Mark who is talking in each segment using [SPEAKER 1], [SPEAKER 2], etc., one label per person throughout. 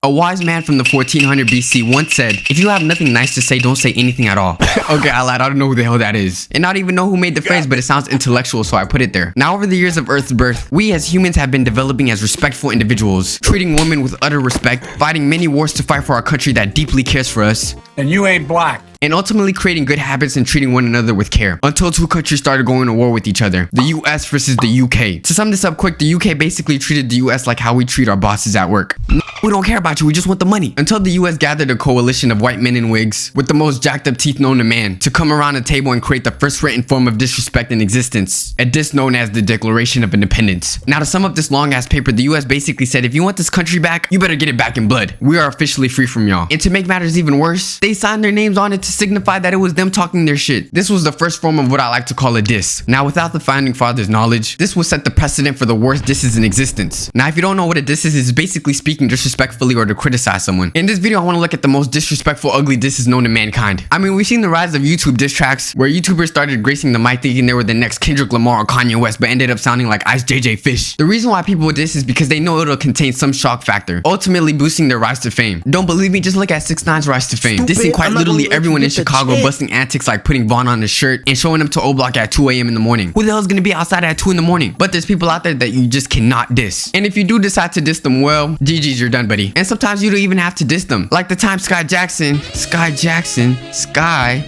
[SPEAKER 1] A wise man from the 1400 BC once said, if you have nothing nice to say, don't say anything at all. Okay, I lied. I don't know who the hell that is. And not even know who made the phrase, but it sounds intellectual, so I put it there. Now, over the years of Earth's birth, we as humans have been developing as respectful individuals, treating women with utter respect, fighting many wars to fight for our country that deeply cares for us.
[SPEAKER 2] And you ain't black.
[SPEAKER 1] And ultimately creating good habits and treating one another with care. Until two countries started going to war with each other. The US versus the UK. To sum this up quick, the UK basically treated the US like how we treat our bosses at work. We don't care about you, we just want the money. Until the US gathered a coalition of white men in wigs with the most jacked up teeth known to man to come around a table and create the first written form of disrespect in existence. A diss known as the Declaration of Independence. Now to sum up this long ass paper, the US basically said if you want this country back, you better get it back in blood. We are officially free from y'all. And to make matters even worse, they signed their names on it to signify that it was them talking their shit. This was the first form of what I like to call a diss. Now without the founding fathers' knowledge, this will set the precedent for the worst disses in existence. Now if you don't know what a diss is, it's basically speaking disrespectfully or to criticize someone. In this video I want to look at the most disrespectful ugly disses known to mankind. I mean, we've seen the rise of YouTube diss tracks where YouTubers started gracing the mic thinking they were the next Kendrick Lamar or Kanye West but ended up sounding like Ice JJ Fish. The reason why people diss is because they know it'll contain some shock factor, ultimately boosting their rise to fame. Don't believe me? Just look at 6ix9ine's rise to fame. Dissing quite literally everyone in Chicago, busting antics like putting Vaughn on his shirt and showing up to O Block at 2 a.m. in the morning. Who the hell is gonna be outside at 2 in the morning? But there's people out there that you just cannot diss. And if you do decide to diss them, well, GG's, you're done, buddy. And sometimes you don't even have to diss them. Like the time Sky,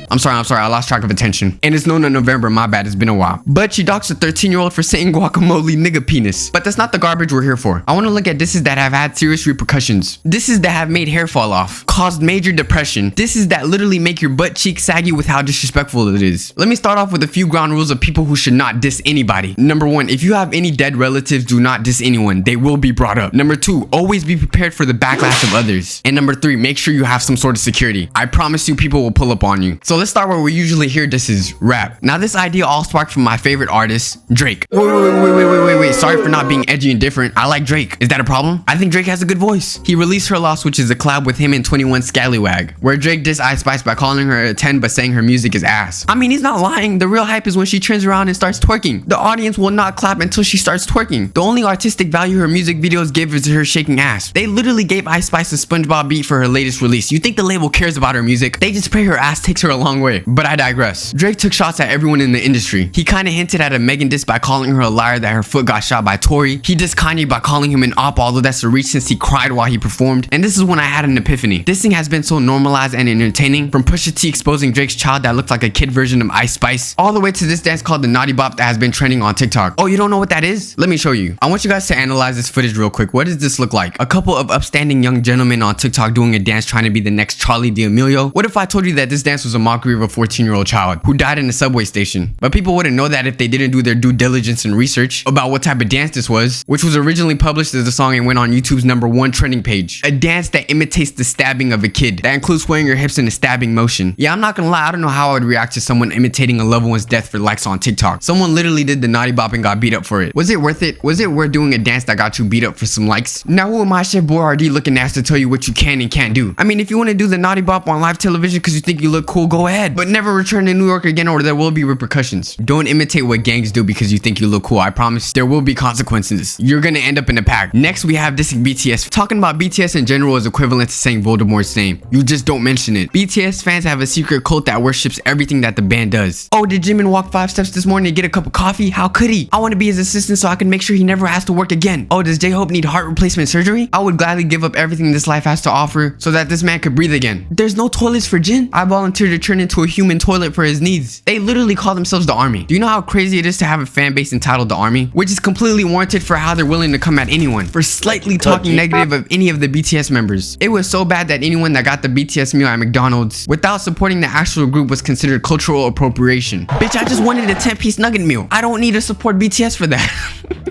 [SPEAKER 1] I'm sorry, I lost track of attention. And it's known in November, my bad, it's been a while. But she doxed a 13-year-old for saying guacamole nigga penis. But that's not the garbage we're here for. I want to look at disses that have had serious repercussions. Disses that have made hair fall off, caused major depression. Disses that literally make your butt cheek saggy with how disrespectful it is. Let me start off with a few ground rules of people who should not diss anybody. Number 1, if you have any dead relatives, do not diss anyone. They will be brought up. Number 2, always be prepared for the backlash of others. And number 3, make sure you have some sort of security. I promise you people will pull up on you. So let's start where we usually hear disses, rap. Now this idea all sparked from my favorite artist, Drake. Wait. Sorry for not being edgy and different. I like Drake. Is that a problem? I think Drake has a good voice. He released Her Loss, which is a collab with him and 21 Scallywag, where Drake dissed Ice Spice by calling her a 10 but saying her music is ass. I mean, he's not lying. The real hype is when she turns around and starts twerking. The audience will not clap until she starts twerking. The only artistic value her music videos give is her shaking ass. They literally gave Ice Spice a SpongeBob beat for her latest release. You think the label cares about her music? They just pray her ass takes her a long way. But I digress. Drake took shots at everyone in the industry. He kinda hinted at a Megan diss by calling her a liar that her foot got shot by Tory. He dissed Kanye by calling him an op, although that's a reach since he cried while he performed. And this is when I had an epiphany. Dissing has been so normalized and entertaining, from Pusha T exposing Drake's child that looked like a kid version of Ice Spice, all the way to this dance called the Naughty Bop that has been trending on TikTok. Oh, you don't know what that is? Let me show you. I want you guys to analyze this footage real quick. What does this look like? A couple of upstanding young gentlemen on TikTok doing a dance trying to be the next Charlie D'Amelio. What if I told you that this dance was a mockery of a 14-year-old child who died in a subway station? But people wouldn't know that if they didn't do their due diligence and research about what type of dance this was, which was originally published as a song and went on YouTube's #1 trending page. A dance that imitates the stabbing of a kid. That includes swaying your hips in a stabbing motion. Yeah, I'm not gonna lie, I don't know how I would react to someone imitating a loved one's death for likes on TikTok. Someone literally did the Naughty Bop and got beat up for it. Was it worth it? Was it worth doing a dance that got you beat up for some likes? Now who am I, Chef Boyardee, looking ass to tell you what you can and can't do? I mean, if you want to do the Naughty Bop on live television because you think you look cool, go ahead. But never return to New York again or there will be repercussions. Don't imitate what gangs do because you think you look cool. I promise there will be consequences. You're gonna end up in a pack. Next we have dissing BTS. Talking about BTS in general is equivalent to saying Voldemort's name. You just don't mention it. BTS fans have a secret cult that worships everything that the band does. Oh, did Jimin walk 5 steps this morning to get a cup of coffee? How could he? I want to be his assistant so I can make sure he never has to work again. Oh, does J-Hope need heart replacement surgery? I would gladly give up everything this life has to offer so that this man could breathe again. There's no toilets for Jin? I volunteered to turn into a human toilet for his needs. They literally call themselves the Army. Do you know how crazy it is to have a fan base entitled the Army? Which is completely warranted for how they're willing to come at anyone for slightly talking negative of any of the BTS members. It was so bad that anyone that got the BTS meal at McDonald's without supporting the actual group was considered cultural appropriation. Bitch, I just wanted a 10-piece nugget meal. I don't need to support BTS for that.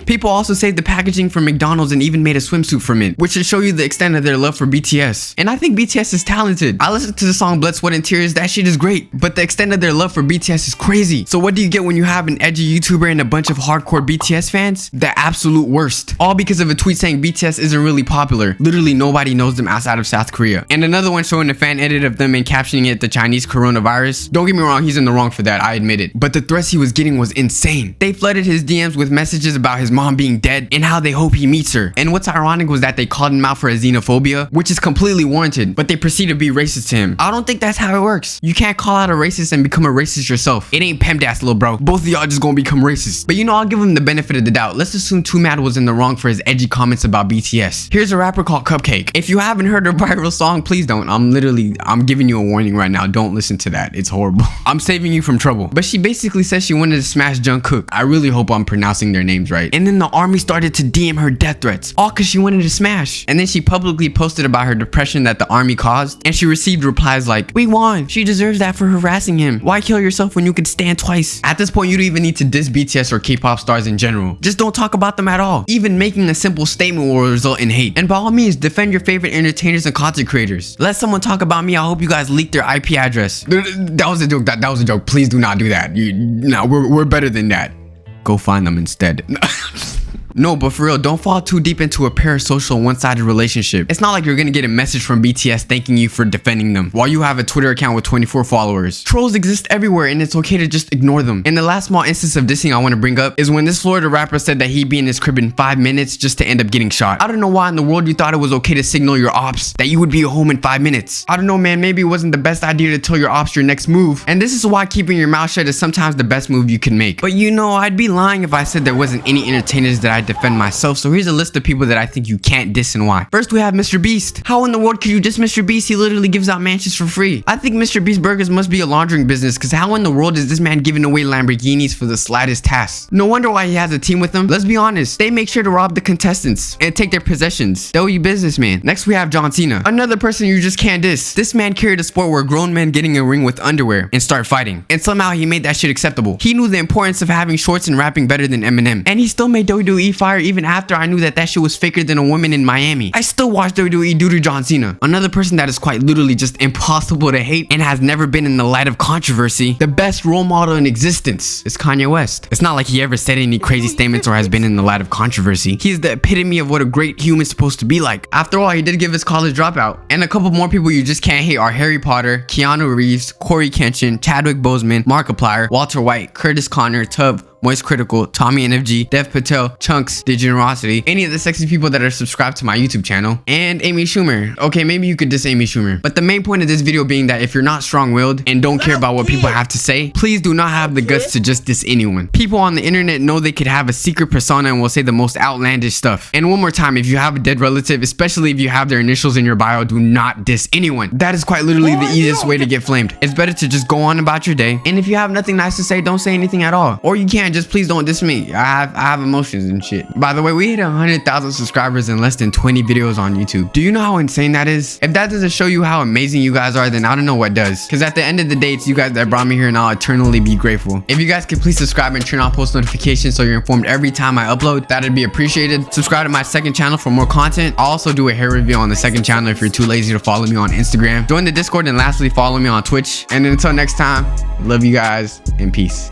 [SPEAKER 1] People also saved the packaging from McDonald's and even made a swimsuit from it, which should show you the extent of their love for BTS. And I think BTS is talented. I listened to the song Blood, Sweat, and Tears. That shit is great, but the extent of their love for BTS is crazy. So what do you get when you have an edgy YouTuber and a bunch of hardcore BTS fans? The absolute worst. All because of a tweet saying BTS isn't really popular. Literally nobody knows them outside of South Korea. And another one showing a fan edit of them and captioning nicknaming it the Chinese coronavirus. Don't get me wrong, he's in the wrong for that, I admit it. But the threats he was getting was insane. They flooded his DMs with messages about his mom being dead and how they hope he meets her. And what's ironic was that they called him out for his xenophobia, which is completely warranted, but they proceed to be racist to him. I don't think that's how it works. You can't call out a racist and become a racist yourself. It ain't PEMDAS, little bro. Both of y'all just gonna become racist. But you know, I'll give him the benefit of the doubt. Let's assume Too Mad was in the wrong for his edgy comments about BTS. Here's a rapper called Cupcake. If you haven't heard her viral song, please don't. I'm giving you a warning right now. Don't listen to that. It's horrible. I'm saving you from trouble. But she basically says she wanted to smash Jungkook. I really hope I'm pronouncing their names right. And then the army started to DM her death threats, all because she wanted to smash. And then she publicly posted about her depression that the army caused, and she received replies like, "We won. She deserves that for harassing him. Why kill yourself when you could stand twice?" At this point, you don't even need to diss BTS or K-pop stars in general. Just don't talk about them at all. Even making a simple statement will result in hate. And by all means, defend your favorite entertainers and content creators. Let someone talk about me. I hope you guys leak their IP address. That was a joke. That was a joke. Please do not do that. No, we're better than that. Go find them instead. No, but for real, don't fall too deep into a parasocial one-sided relationship. It's not like you're gonna get a message from BTS thanking you for defending them while you have a Twitter account with 24 followers. Trolls exist everywhere and it's okay to just ignore them. And the last small instance of dissing I want to bring up is when this Florida rapper said that he'd be in his crib in 5 minutes just to end up getting shot. I don't know why in the world you thought it was okay to signal your ops that you would be home in 5 minutes. I don't know, man, maybe it wasn't the best idea to tell your ops your next move. And this is why keeping your mouth shut is sometimes the best move you can make. But you know, I'd be lying if I said there wasn't any entertainers that I defend myself. So here's a list of people that I think you can't diss and why. First, we have Mr. Beast. How in the world could you diss Mr. Beast? He literally gives out mansions for free. I think Mr. Beast burgers must be a laundering business, because how in the world is this man giving away Lamborghinis for the slightest task? No wonder why he has a team with him. Let's be honest, they make sure to rob the contestants and take their possessions. They'll you businessman. Next, we have John Cena. Another person you just can't diss. This man carried a sport where grown men get in a ring with underwear and start fighting. And somehow he made that shit acceptable. He knew the importance of having shorts and rapping better than Eminem. And he still made WWE fire even after I knew that shit was faker than a woman in Miami. I still watch WWE due to John Cena. Another person that is quite literally just impossible to hate and has never been in the light of controversy, the best role model in existence, is Kanye West. It's not like he ever said any crazy statements or has been in the light of controversy. He is the epitome of what a great human is supposed to be like. After all, he did give his college dropout. And a couple more people you just can't hate are Harry Potter, Keanu Reeves, Corey Kenshin, Chadwick Boseman, Markiplier, Walter White, Curtis Connor, Tub, Moist Critical, Tommy NFG, Dev Patel, Chunks, Degenerosity, any of the sexy people that are subscribed to my YouTube channel, and Amy Schumer. Okay, maybe you could diss Amy Schumer. But the main point of this video being that if you're not strong-willed and don't care about what people have to say, please do not have the guts to just diss anyone. People on the internet know they could have a secret persona and will say the most outlandish stuff. And one more time, if you have a dead relative, especially if you have their initials in your bio, do not diss anyone. That is quite literally the easiest way to get flamed. It's better to just go on about your day. And if you have nothing nice to say, don't say anything at all. Or you can't, just please don't diss me. I have emotions and shit. By the way, we hit 100,000 subscribers in less than 20 videos on YouTube. Do you know how insane that is? If that doesn't show you how amazing you guys are, then I don't know what does. Because at the end of the day, it's you guys that brought me here and I'll eternally be grateful. If you guys could please subscribe and turn on post notifications so you're informed every time I upload, that'd be appreciated. Subscribe to my second channel for more content. I'll also do a hair review on the second channel if you're too lazy to follow me on Instagram. Join the Discord, and lastly, follow me on Twitch. And until next time, love you guys and peace.